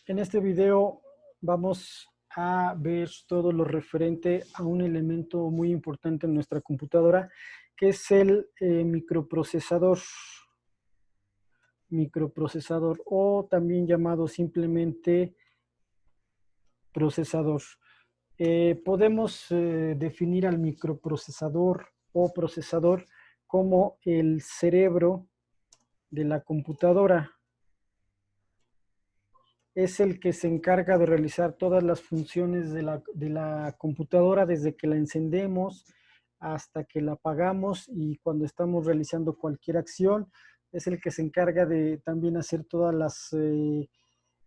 En este video vamos a ver todo lo referente a un elemento muy importante en nuestra computadora, que es el microprocesador o también llamado simplemente procesador. Podemos definir al microprocesador o procesador como el cerebro de la computadora. Es el que se encarga de realizar todas las funciones de la computadora desde que la encendemos hasta que la apagamos, y cuando estamos realizando cualquier acción es el que se encarga de también hacer todas las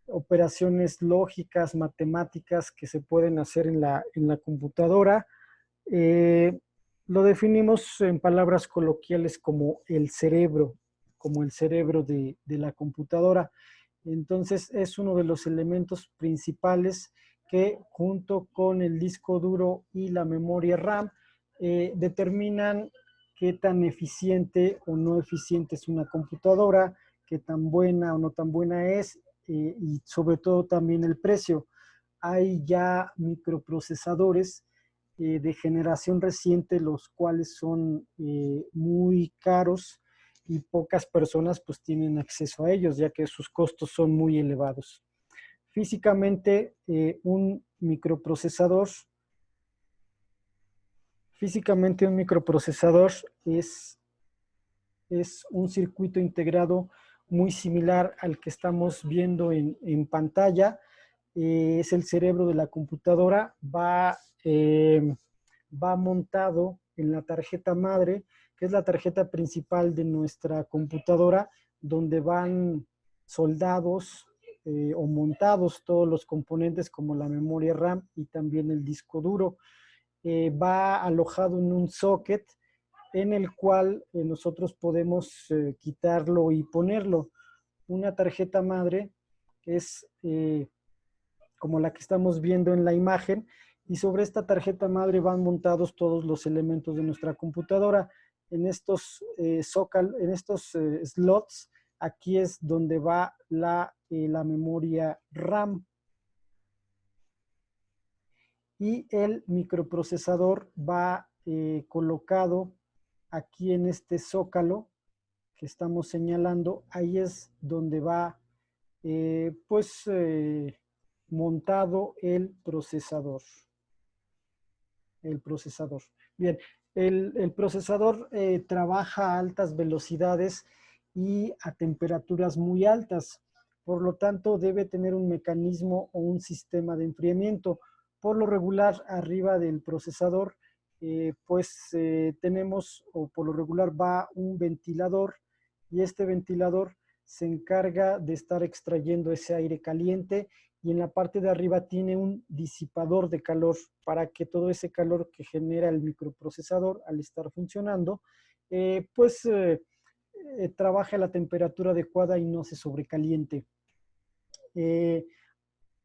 operaciones lógicas, matemáticas que se pueden hacer en la computadora. Eh, lo definimos en palabras coloquiales como el cerebro de la computadora. Entonces es uno de los elementos principales que, junto con el disco duro y la memoria RAM, determinan qué tan eficiente o no eficiente es una computadora, qué tan buena o no tan buena es, y sobre todo también el precio. Hay ya microprocesadores de generación reciente, los cuales son muy caros, y pocas personas pues tienen acceso a ellos, ya que sus costos son muy elevados. Físicamente un microprocesador es un circuito integrado muy similar al que estamos viendo en pantalla. Es el cerebro de la computadora. Va montado en la tarjeta madre, que es la tarjeta principal de nuestra computadora, donde van soldados o montados todos los componentes, como la memoria RAM y también el disco duro. Va alojado en un socket en el cual nosotros podemos quitarlo y ponerlo. Una tarjeta madre es como la que estamos viendo en la imagen, y sobre esta tarjeta madre van montados todos los elementos de nuestra computadora. En estos, slots, aquí es donde va la memoria RAM, y el microprocesador va colocado aquí en este zócalo que estamos señalando. Ahí es donde va montado el procesador. Bien, el procesador trabaja a altas velocidades y a temperaturas muy altas. Por lo tanto, debe tener un mecanismo o un sistema de enfriamiento. Por lo regular, arriba del procesador, tenemos, o por lo regular va un ventilador, y este ventilador se encarga de estar extrayendo ese aire caliente, y en la parte de arriba tiene un disipador de calor para que todo ese calor que genera el microprocesador al estar funcionando, trabaje a la temperatura adecuada y no se sobrecaliente. Eh,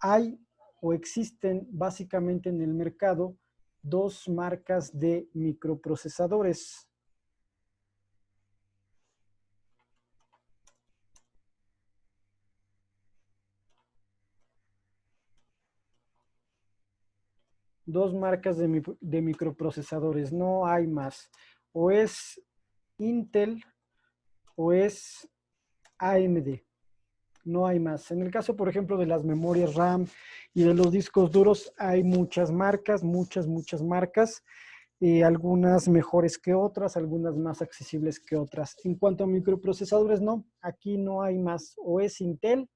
Hay o existen básicamente en el mercado dos marcas de microprocesadores. Dos marcas de microprocesadores, no hay más. O es Intel o es AMD. No hay más. En el caso, por ejemplo, de las memorias RAM y de los discos duros, hay muchas marcas, muchas marcas, algunas mejores que otras, algunas más accesibles que otras. En cuanto a microprocesadores, no, aquí no hay más. O es Intel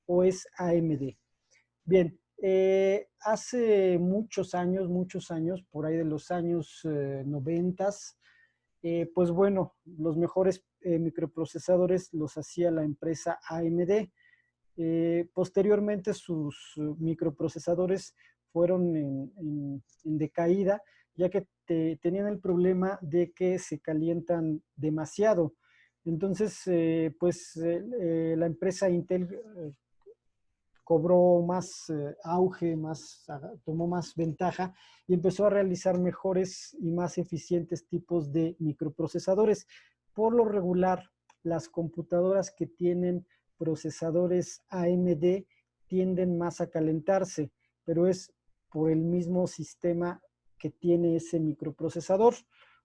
o es AMD. Bien, hace muchos años, por ahí de los años 90, pues bueno, los mejores microprocesadores los hacía la empresa AMD. Posteriormente sus microprocesadores fueron en decaída, ya que tenían el problema de que se calientan demasiado. Entonces, la empresa Intel cobró más auge, tomó más ventaja, y empezó a realizar mejores y más eficientes tipos de microprocesadores. Por lo regular, las computadoras que tienen procesadores AMD tienden más a calentarse, pero es por el mismo sistema que tiene ese microprocesador.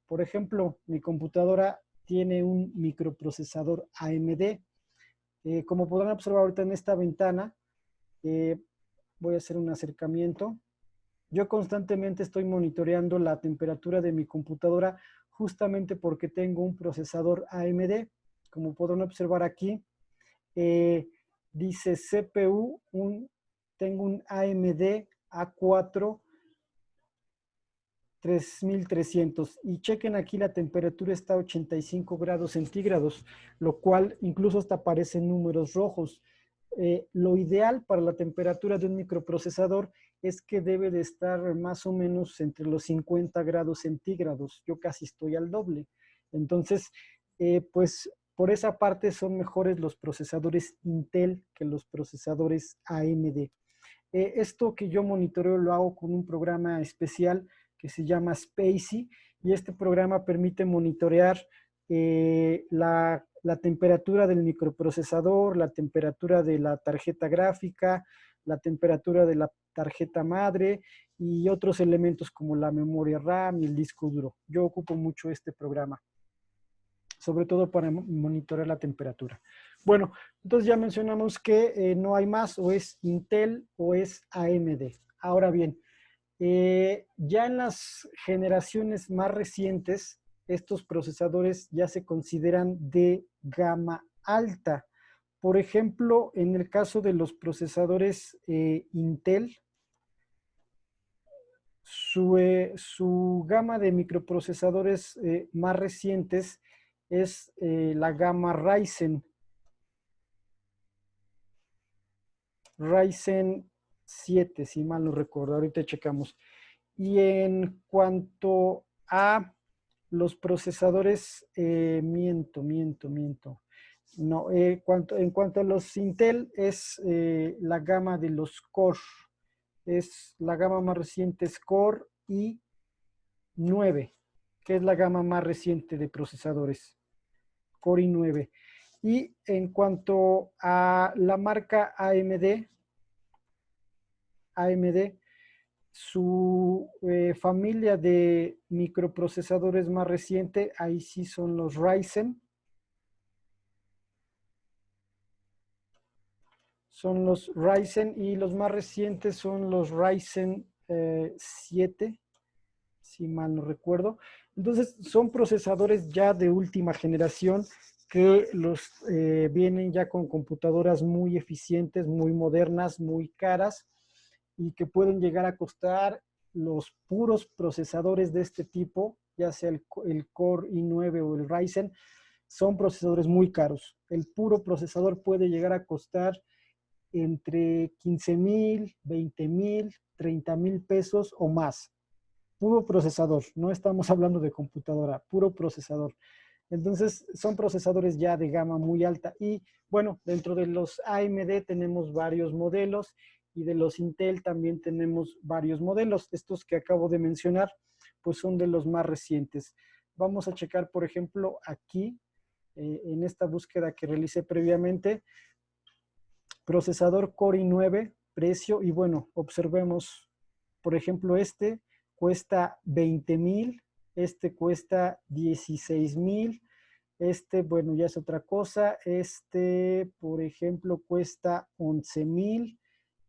Por ejemplo, mi computadora tiene un microprocesador AMD. Como podrán observar ahorita en esta ventana, voy a hacer un acercamiento. Yo constantemente estoy monitoreando la temperatura de mi computadora justamente porque tengo un procesador AMD. Como podrán observar aquí, dice CPU, tengo un AMD A4 3300 y chequen aquí la temperatura está a 85 grados centígrados, lo cual incluso hasta aparecen números rojos. Lo ideal para la temperatura de un microprocesador es que debe de estar más o menos entre los 50 grados centígrados. Yo casi estoy al doble. Entonces, pues por esa parte son mejores los procesadores Intel que los procesadores AMD. Esto que yo monitoreo lo hago con un programa especial que se llama Spacey, y este programa permite monitorear la temperatura del microprocesador, la temperatura de la tarjeta gráfica, la temperatura de la tarjeta madre y otros elementos como la memoria RAM y el disco duro. Yo ocupo mucho este programa, sobre todo para monitorear la temperatura. Bueno, entonces ya mencionamos que no hay más, o es Intel o es AMD. Ahora bien, ya en las generaciones más recientes, estos procesadores ya se consideran de gama alta. Por ejemplo, en el caso de los procesadores Intel, su gama de microprocesadores más recientes es la gama Ryzen 7, si mal no recuerdo, ahorita checamos. Y en cuanto a los procesadores, miento. No, en cuanto a los Intel, es la gama de los Core. Es la gama más reciente, es Core i9, que es la gama más reciente de procesadores. Core i9. Y en cuanto a la marca AMD, su familia de microprocesadores más reciente, ahí sí son los Ryzen. Son los Ryzen y los más recientes son los Ryzen 7, si mal no recuerdo. Entonces son procesadores ya de última generación que los vienen ya con computadoras muy eficientes, muy modernas, muy caras y que pueden llegar a costar los puros procesadores de este tipo, ya sea el Core i9 o el Ryzen, son procesadores muy caros. El puro procesador puede llegar a costar entre 15,000, 20,000, 30,000 pesos o más. Puro procesador, no estamos hablando de computadora, puro procesador. Entonces, son procesadores ya de gama muy alta. Y bueno, dentro de los AMD tenemos varios modelos y de los Intel también tenemos varios modelos. Estos que acabo de mencionar, pues son de los más recientes. Vamos a checar, por ejemplo, aquí, en esta búsqueda que realicé previamente, procesador Core i9, precio, y bueno, observemos, por ejemplo, este cuesta 20,000, este cuesta 16,000, este, bueno, ya es otra cosa, este, por ejemplo, cuesta 11,000,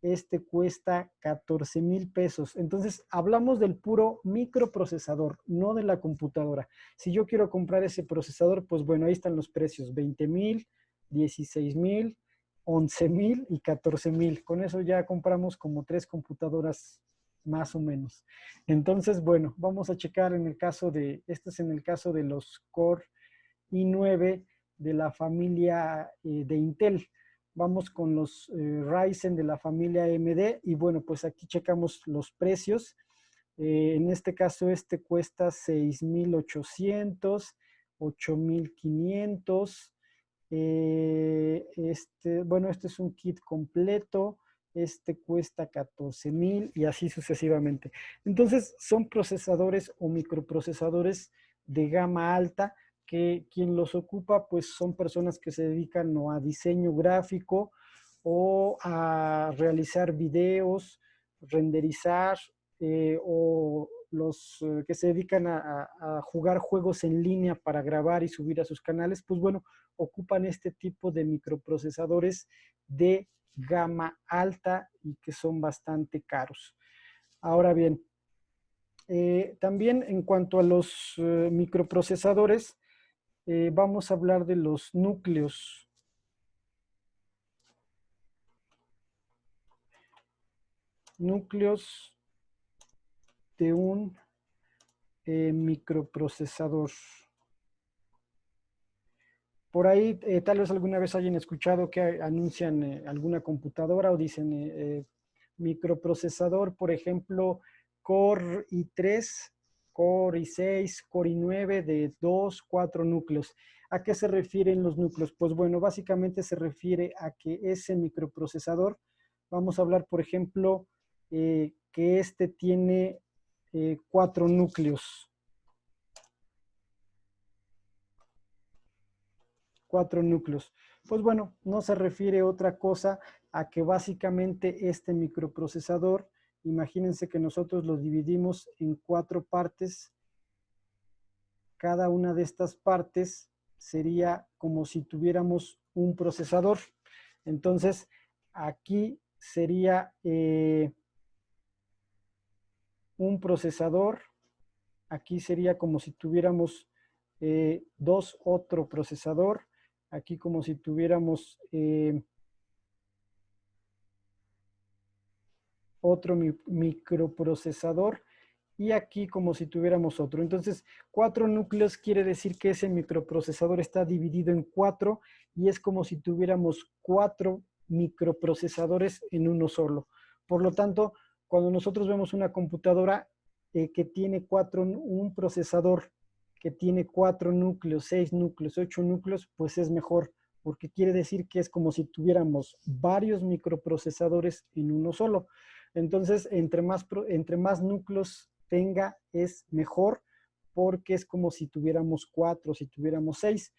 este cuesta 14,000 pesos. Entonces, hablamos del puro microprocesador, no de la computadora. Si yo quiero comprar ese procesador, pues bueno, ahí están los precios, 20,000, 16,000, 11,000 y 14,000. Con eso ya compramos como 3 computadoras más o menos. Entonces, bueno, vamos a checar en el caso de, este es en el caso de los Core i9 de la familia de Intel. Vamos con los Ryzen de la familia AMD y bueno, pues aquí checamos los precios. En este caso, este cuesta 6,800, 8,500. Bueno, este es un kit completo. Este cuesta 14,000 y así sucesivamente. Entonces, son procesadores o microprocesadores de gama alta que quien los ocupa, pues son personas que se dedican o a diseño gráfico o a realizar videos, renderizar, o los que se dedican a jugar juegos en línea para grabar y subir a sus canales, pues bueno, ocupan este tipo de microprocesadores de gama alta y que son bastante caros. Ahora bien, también en cuanto a los microprocesadores, vamos a hablar de los núcleos. Núcleos de un microprocesador. Por ahí tal vez alguna vez hayan escuchado que anuncian alguna computadora o dicen microprocesador, por ejemplo, Core i3, Core i6, Core i9 de 2, 4 núcleos. ¿A qué se refieren los núcleos? Pues bueno, básicamente se refiere a que ese microprocesador, vamos a hablar, por ejemplo, que este tiene 4 núcleos. 4 núcleos. Pues bueno, no se refiere a otra cosa a que básicamente este microprocesador, imagínense que nosotros lo dividimos en 4 partes. Cada una de estas partes sería como si tuviéramos un procesador. Entonces, aquí sería un procesador. Aquí sería como si tuviéramos otro procesador. Aquí como si tuviéramos otro microprocesador y aquí como si tuviéramos otro. Entonces, 4 núcleos quiere decir que ese microprocesador está dividido en 4 y es como si tuviéramos 4 microprocesadores en uno solo. Por lo tanto, cuando nosotros vemos una computadora que tiene un procesador que tiene 4 núcleos, 6 núcleos, 8 núcleos, pues es mejor, porque quiere decir que es como si tuviéramos varios microprocesadores en uno solo. Entonces, entre más núcleos tenga, es mejor, porque es como si tuviéramos 4, si tuviéramos 6.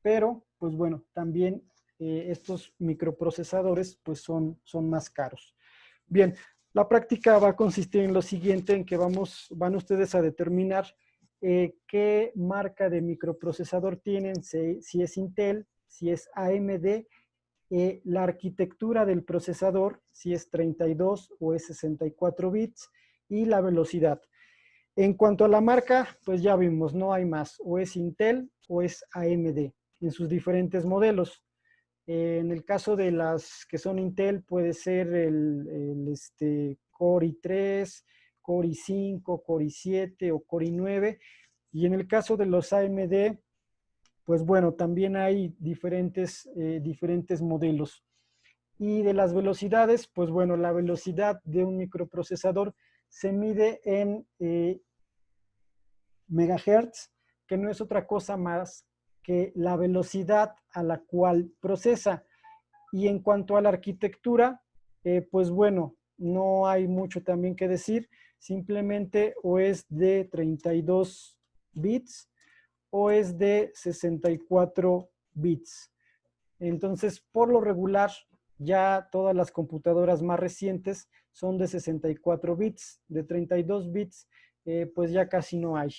Pero, pues bueno, también estos microprocesadores pues son más caros. Bien, la práctica va a consistir en lo siguiente, en que van ustedes a determinar qué marca de microprocesador tienen, si es Intel, si es AMD, la arquitectura del procesador, si es 32 o es 64 bits, y la velocidad. En cuanto a la marca, pues ya vimos, no hay más, o es Intel o es AMD en sus diferentes modelos. En el caso de las que son Intel, puede ser el Core i3, Core i5, Core i7 o Core i9. Y en el caso de los AMD, pues bueno, también hay diferentes modelos. Y de las velocidades, pues bueno, la velocidad de un microprocesador se mide en megahertz, que no es otra cosa más que la velocidad a la cual procesa. Y en cuanto a la arquitectura, pues bueno, no hay mucho también que decir, simplemente o es de 32 bits o es de 64 bits. Entonces, por lo regular, ya todas las computadoras más recientes son de 64 bits, de 32 bits, pues ya casi no hay.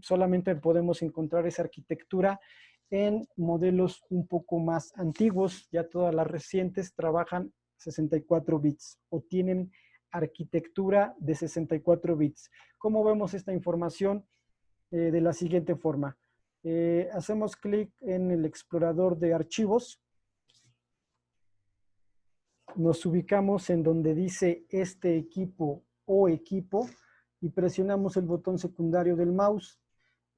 Solamente podemos encontrar esa arquitectura en modelos un poco más antiguos. Ya todas las recientes trabajan 64 bits o tienen arquitectura de 64 bits. ¿Cómo vemos esta información? De la siguiente forma. Hacemos clic en el explorador de archivos, nos ubicamos en donde dice este equipo o equipo y presionamos el botón secundario del mouse.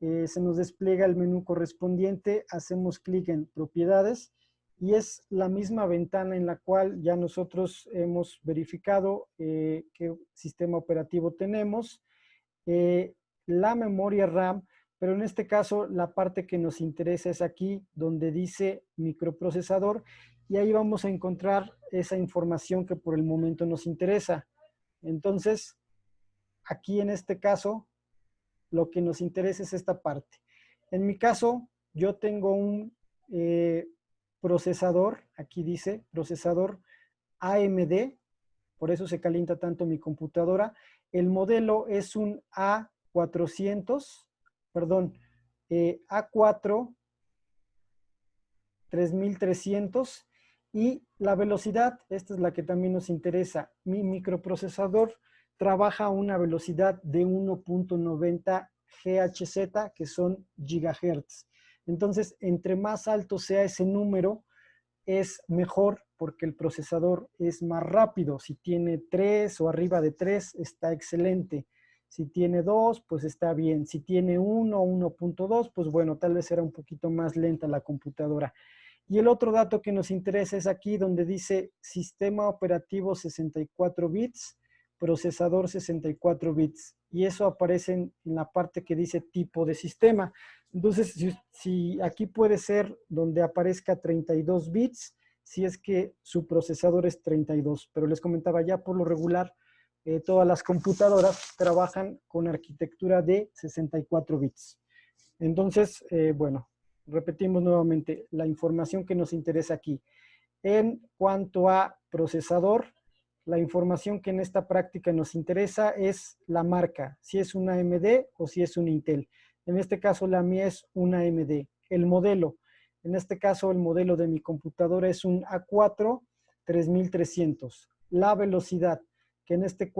Se nos despliega el menú correspondiente, hacemos clic en propiedades y es la misma ventana en la cual ya nosotros hemos verificado qué sistema operativo tenemos, la memoria RAM, pero en este caso la parte que nos interesa es aquí donde dice microprocesador y ahí vamos a encontrar esa información que por el momento nos interesa. Entonces, aquí en este caso, lo que nos interesa es esta parte. En mi caso, yo tengo un procesador, aquí dice procesador AMD, por eso se calienta tanto mi computadora. El modelo es un A400, perdón, A4 3300 y la velocidad, esta es la que también nos interesa. Mi microprocesador trabaja a una velocidad de 1.90 GHz, que son gigahertz. Entonces, entre más alto sea ese número, es mejor porque el procesador es más rápido. Si tiene 3 o arriba de 3, está excelente. Si tiene 2, pues está bien. Si tiene 1 o 1.2, pues bueno, tal vez será un poquito más lenta la computadora. Y el otro dato que nos interesa es aquí donde dice sistema operativo 64 bits, procesador 64 bits. Y eso aparece en la parte que dice tipo de sistema. Entonces, si aquí puede ser donde aparezca 32 bits, si es que su procesador es 32. Pero les comentaba ya por lo regular, todas las computadoras trabajan con arquitectura de 64 bits. Entonces, bueno, repetimos nuevamente la información que nos interesa aquí. En cuanto a procesador, la información que en esta práctica nos interesa es la marca, si es una AMD o si es un Intel. En este caso la mía es una AMD. El modelo, en este caso el modelo de mi computadora es un A4 3300. La velocidad, que en este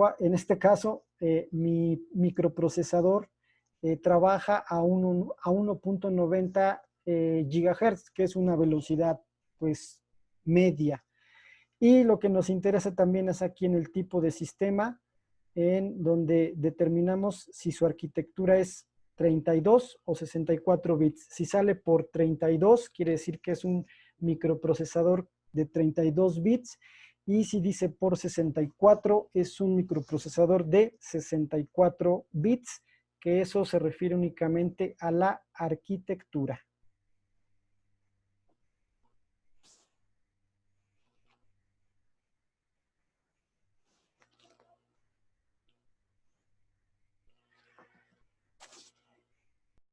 caso mi microprocesador trabaja a 1.90 gigahertz, que es una velocidad pues media. Y lo que nos interesa también es aquí en el tipo de sistema, en donde determinamos si su arquitectura es 32 o 64 bits. Si sale por 32, quiere decir que es un microprocesador de 32 bits. Y si dice por 64, es un microprocesador de 64 bits, que eso se refiere únicamente a la arquitectura.